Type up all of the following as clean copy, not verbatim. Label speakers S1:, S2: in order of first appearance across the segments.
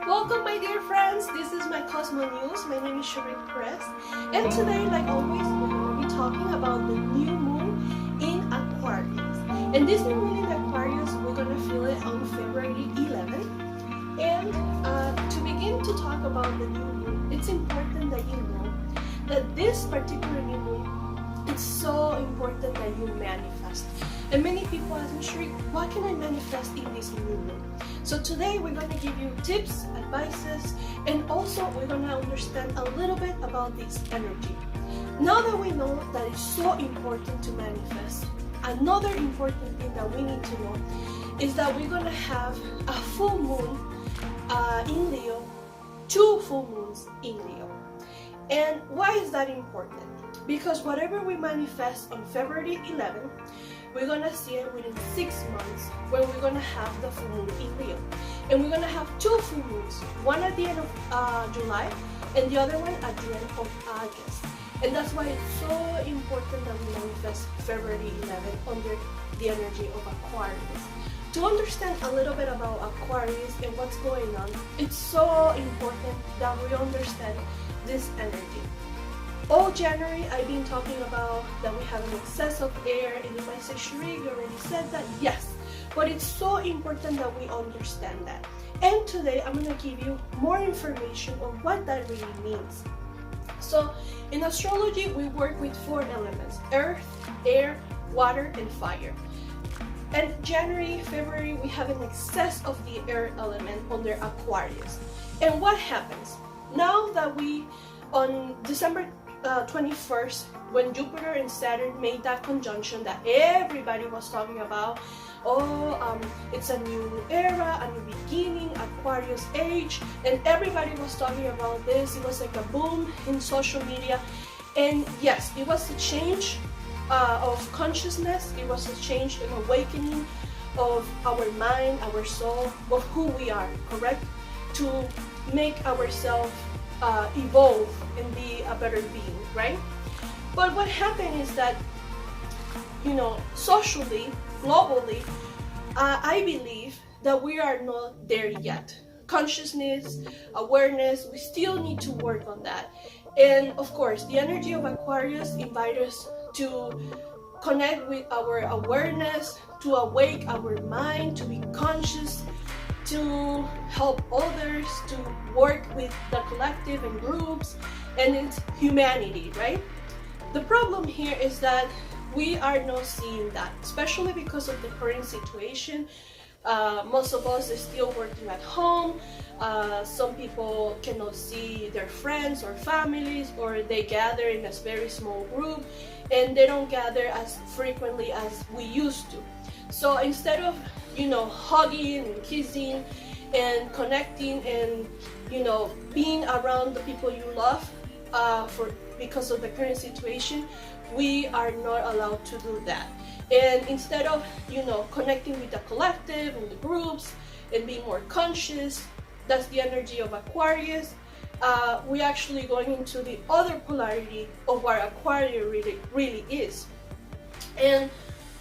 S1: Welcome my dear friends, this is my Cosmo News. My name is Shereen Perez, and today, like always, we're going to be talking about the new moon in Aquarius. And this new moon in Aquarius, we're going to feel it on February 11th. And to begin to talk about the new moon, it's important that you know that this particular new moon, it's so important that you manifest. And many people ask me, Shereen, what can I manifest in this new moon? So today we're going to give you tips, advices, and also we're going to understand a little bit about this energy. Now that we know that it's so important to manifest, another important thing that we need to know is that we're going to have a full moon in Leo, 2 full moons in Leo. And why is that important? Because whatever we manifest on February 11th, we're going to see it within 6 months when we're going to have the full moon in Leo. And we're going to have 2 full moons, one at the end of July and the other one at the end of August. And that's why it's so important that we manifest February 11th under the energy of Aquarius. To understand a little bit about Aquarius and what's going on, it's so important that we understand this energy. All January, I've been talking about that we have an excess of air, and you might say, Shereen, you already said that. Yes, but it's so important that we understand that. And today, I'm going to give you more information on what that really means. So, in astrology, we work with 4 elements: earth, air, water, and fire. And January, February, we have an excess of the air element under Aquarius. And what happens? Now that we, on December 21st, when Jupiter and Saturn made that conjunction that everybody was talking about, it's a new era, a new beginning, Aquarius age, and everybody was talking about this. It was like a boom in social media. And yes, it was a change of consciousness. It was a change, an awakening of our mind, our soul, of who we are, correct? To make ourselves evolve and be a better being, right? But what happened is that, socially, globally, I believe that we are not there yet. Consciousness, awareness, we still need to work on that. And of course, the energy of Aquarius invites us to connect with our awareness, to awake our mind, to be conscious, to help others, to work with the collective and groups, and it's humanity, right? The problem here is that we are not seeing that, especially because of the current situation. Most of us are still working at home. Some people cannot see their friends or families, or they gather in a very small group, and they don't gather as frequently as we used to. So instead of hugging and kissing and connecting and being around the people you love because of the current situation, we are not allowed to do that. And instead of connecting with the collective and the groups and being more conscious, that's the energy of Aquarius, we're actually going into the other polarity of what Aquarius really is. And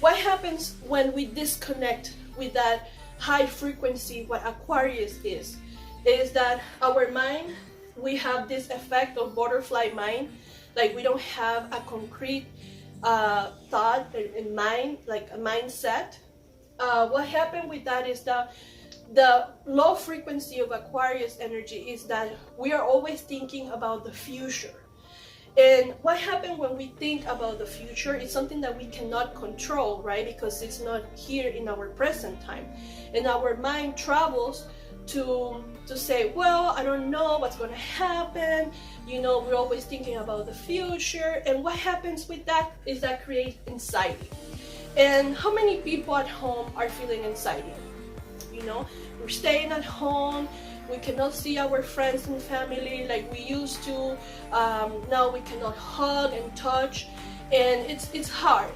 S1: what happens when we disconnect with that high frequency, what Aquarius is that our mind, we have this effect of butterfly mind, like we don't have a concrete thought in mind, like a mindset. What happened with that is that the low frequency of Aquarius energy is that we are always thinking about the future. And what happens when we think about the future is something that we cannot control, right? Because it's not here in our present time. And our mind travels to say, well, I don't know what's going to happen. We're always thinking about the future. And what happens with that is that creates anxiety. And how many people at home are feeling anxiety? We're staying at home. We cannot see our friends and family like we used to. Now we cannot hug and touch, and it's hard,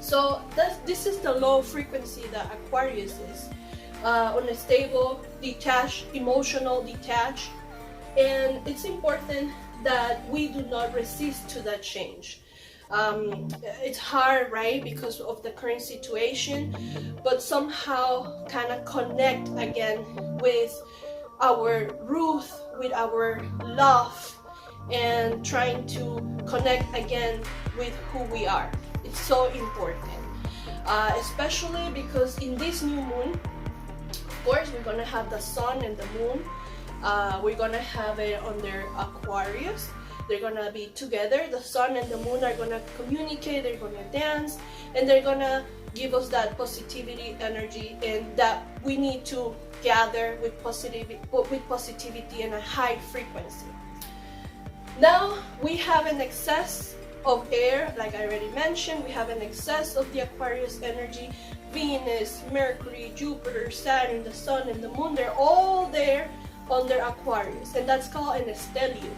S1: So this is the low frequency that Aquarius is. Unstable, detached, emotional, detached, and it's important that we do not resist to that change. It's hard, right, because of the current situation, but somehow kind of connect again with our root, with our love, and trying to connect again with who we are. It's so important, especially because in this new moon, of course, we're gonna have the sun and the moon. We're gonna have it under Aquarius. They're gonna be together. The sun and the moon are gonna communicate, they're gonna dance, and they're gonna give us that positivity energy, and that we need to gather with positivity and a high frequency. Now we have an excess of air, like I already mentioned. We have an excess of the Aquarius energy. Venus, Mercury, Jupiter, Saturn, the sun, and the moon, they're all there under Aquarius, and that's called an stellium.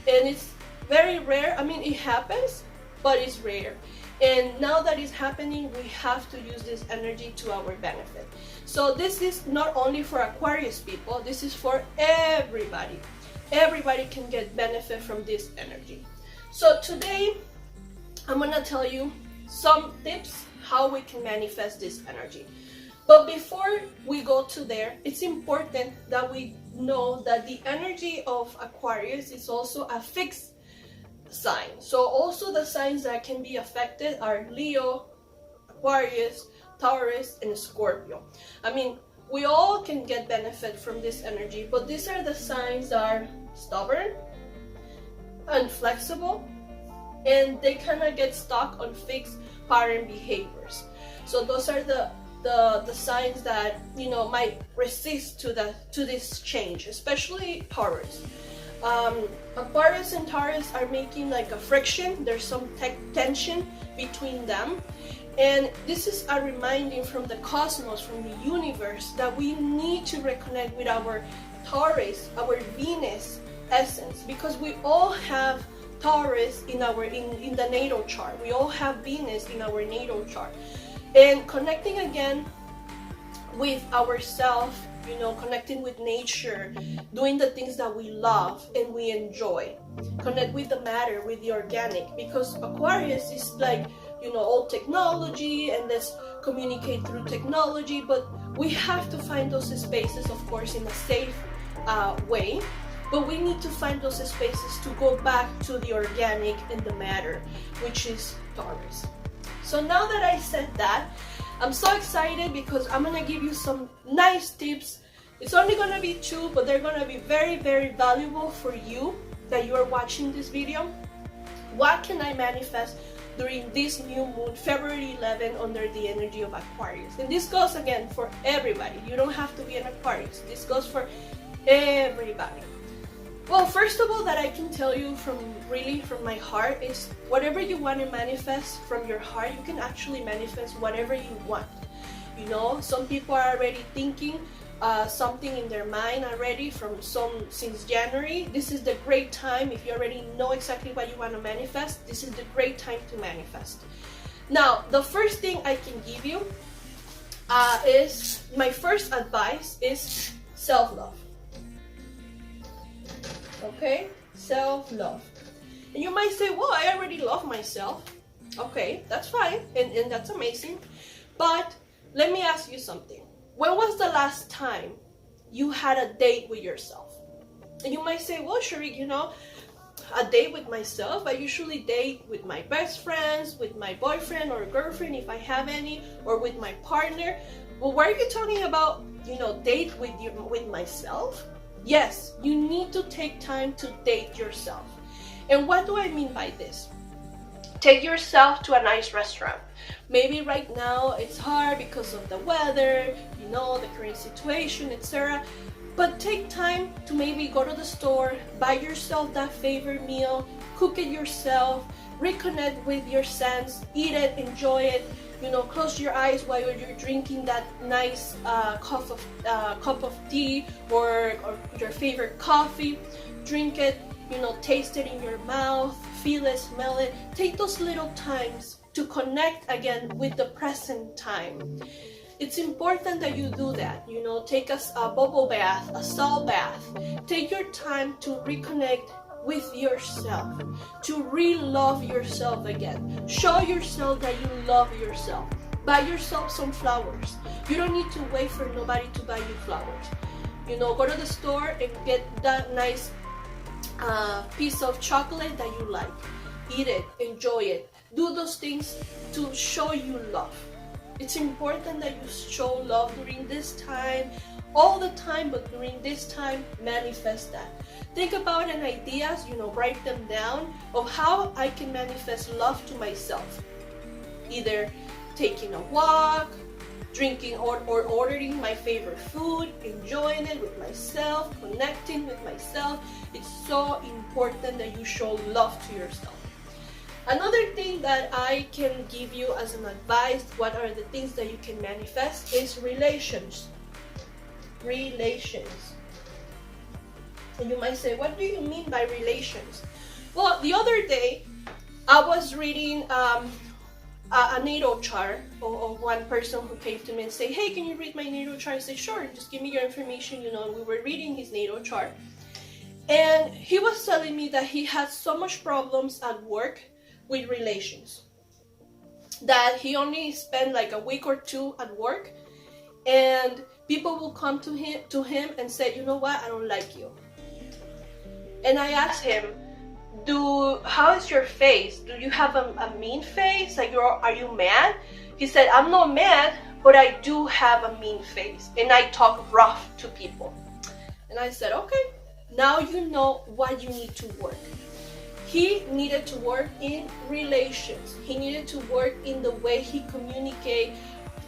S1: And it's very rare. I mean, it happens, but it's rare. And now that it's happening, we have to use this energy to our benefit. So this is not only for Aquarius people, this is for everybody. Everybody can get benefit from this energy. So today, I'm gonna tell you some tips how we can manifest this energy. But before we go to there, it's important that we know that the energy of Aquarius is also a fixed sign. So also the signs that can be affected are Leo, Aquarius, Taurus, and Scorpio. I mean, we all can get benefit from this energy, but these are the signs that are stubborn, inflexible, and they kind of get stuck on fixed pattern behaviors. So those are the signs that, you know, might resist to this change, especially Taurus. Aquarius and Taurus are making like a friction. There's some tension between them, and this is a reminding from the cosmos, from the universe, that we need to reconnect with our Taurus, our Venus essence, because we all have Taurus in the natal chart. We all have Venus in our natal chart. And connecting again with ourselves, you know, connecting with nature, doing the things that we love and we enjoy. Connect with the matter, with the organic, because Aquarius is like, you know, all technology, and let's communicate through technology, but we have to find those spaces, of course, in a safe way. But we need to find those spaces to go back to the organic and the matter, which is Taurus. So now that I said that, I'm so excited because I'm gonna give you some nice tips. It's only gonna be 2, but they're gonna be very, very valuable for you that you are watching this video. What can I manifest during this new moon, February 11, under the energy of Aquarius? And this goes again for everybody. You don't have to be an Aquarius. This goes for everybody. Well, first of all, that I can tell you from my heart is, whatever you want to manifest from your heart, you can actually manifest whatever you want. You know, some people are already thinking something in their mind already since January. This is the great time. If you already know exactly what you want to manifest, this is the great time to manifest. Now, the first thing I can give you is, my first advice is self-love. Okay, self-love. And you might say, well, I already love myself. Okay, that's fine, and that's amazing. But let me ask you something. When was the last time you had a date with yourself? And you might say, well, Sharik, you know, a date with myself, I usually date with my best friends, with my boyfriend or girlfriend, if I have any, or with my partner. Well, why are you talking about, you know, date with myself? Yes, you need to take time to date yourself. And what do I mean by this? Take yourself to a nice restaurant. Maybe right now it's hard because of the weather, you know, the current situation, etc. But take time to maybe go to the store, buy yourself that favorite meal, cook it yourself, reconnect with your sense, eat it, enjoy it. You know, close your eyes while you're drinking that nice cup of tea or your favorite coffee. Drink it, you know, taste it in your mouth, feel it, smell it. Take those little times to connect again with the present time. It's important that you do that. You know, take a bubble bath, a salt bath. Take your time to reconnect with yourself, to re-love yourself again. Show yourself that you love yourself. Buy yourself some flowers. You don't need to wait for nobody to buy you flowers. You know, go to the store and get that nice piece of chocolate that you like. Eat it, enjoy it. Do those things to show you love. It's important that you show love during this time, all the time, but during this time, manifest that. Think about an ideas, you know, write them down of how I can manifest love to myself. Either taking a walk, drinking or ordering my favorite food, enjoying it with myself, connecting with myself. It's so important that you show love to yourself. Another thing that I can give you as an advice, what are the things that you can manifest, is relations. Relations. And you might say, what do you mean by relations? Well, the other day, I was reading a natal chart of one person who came to me and said, hey, can you read my natal chart? I said, sure, just give me your information. You know, we were reading his natal chart. And he was telling me that he had so much problems at work with relations, that he only spent like a week or two at work, and people will come to him and say, you know what, I don't like you. And I asked him, how is your face? Do you have a mean face? Like, are you mad? He said, I'm not mad, but I do have a mean face, and I talk rough to people. And I said, okay, now you know what you need to work. He needed to work in relations. He needed to work in the way he communicates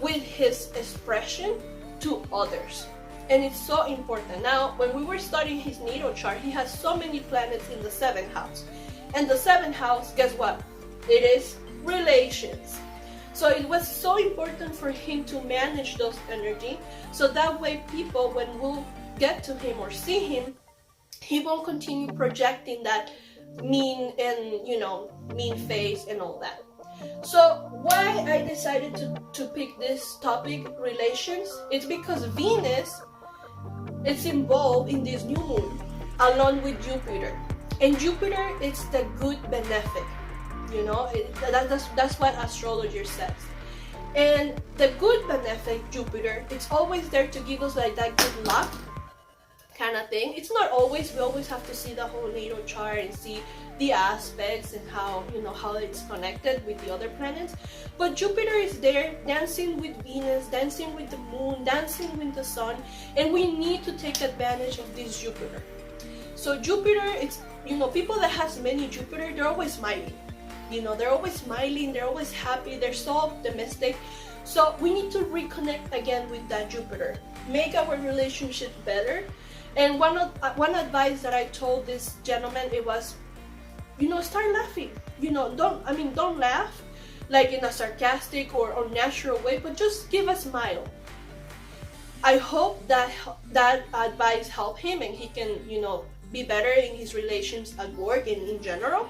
S1: with his expression to others. And it's so important. Now, when we were studying his natal chart, he has so many planets in the 7th house. And the 7th house, guess what? It is relations. So it was so important for him to manage those energy, so that way people, when we'll get to him or see him, he won't continue projecting that mean and, you know, mean face and all that. So why I decided to pick this topic, relations, it's because Venus is involved in this new moon along with Jupiter. And Jupiter is the good benefic, you know, that's what astrologer says. And the good benefic Jupiter, it's always there to give us like that good luck kind of thing. It's not always, we always have to see the whole natal chart and see the aspects and how, you know, how it's connected with the other planets. But Jupiter is there dancing with Venus, dancing with the moon, dancing with the sun, and we need to take advantage of this Jupiter. So Jupiter, it's, you know, people that has many Jupiter, they're always smiling. You know, they're always smiling, they're always happy, they're so optimistic. So we need to reconnect again with that Jupiter, make our relationship better. And one advice that I told this gentleman, it was, you know, start laughing. You know, don't laugh like in a sarcastic or unnatural way, but just give a smile. I hope that advice helped him and he can, you know, be better in his relations at work and in general.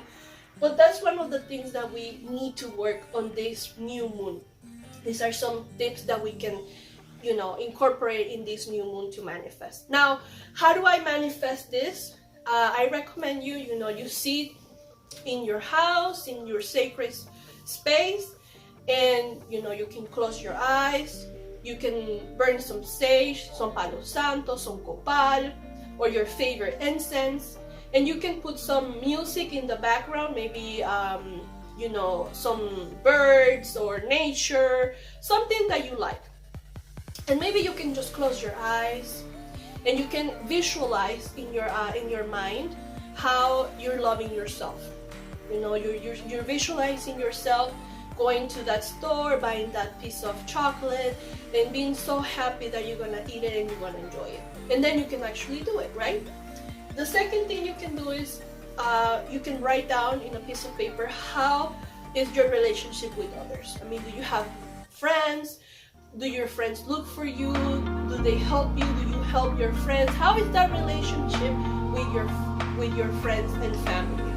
S1: But that's one of the things that we need to work on this new moon. These are some tips that we can, you know, incorporate in this new moon to manifest. Now, how do I manifest this? I recommend you, you know, you sit in your house, in your sacred space, and, you know, you can close your eyes. You can burn some sage, some palo santo, some copal, or your favorite incense. And you can put some music in the background, maybe, you know, some birds or nature, something that you like. And maybe you can just close your eyes and you can visualize in your mind how you're loving yourself. You know, you're visualizing yourself going to that store, buying that piece of chocolate, and being so happy that you're gonna eat it and you're gonna enjoy it. And then you can actually do it, right? The second thing you can do is you can write down in a piece of paper how is your relationship with others. I mean, do you have friends? Do your friends look for you? Do they help you? Do you help your friends? How is that relationship with your friends and family?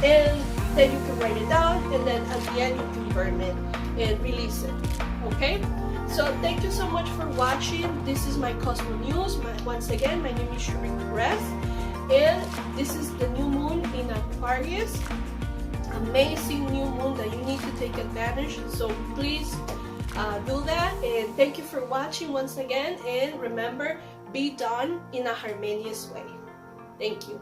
S1: And then you can write it down, and then at the end you can burn it and release it. Okay? So thank you so much for watching. This is my Cosmo News. Once again, my name is Shereen Perez, and this is the new moon in Aquarius. Amazing new moon that you need to take advantage. So please do that, and thank you for watching once again. And remember, be done in a harmonious way. Thank you.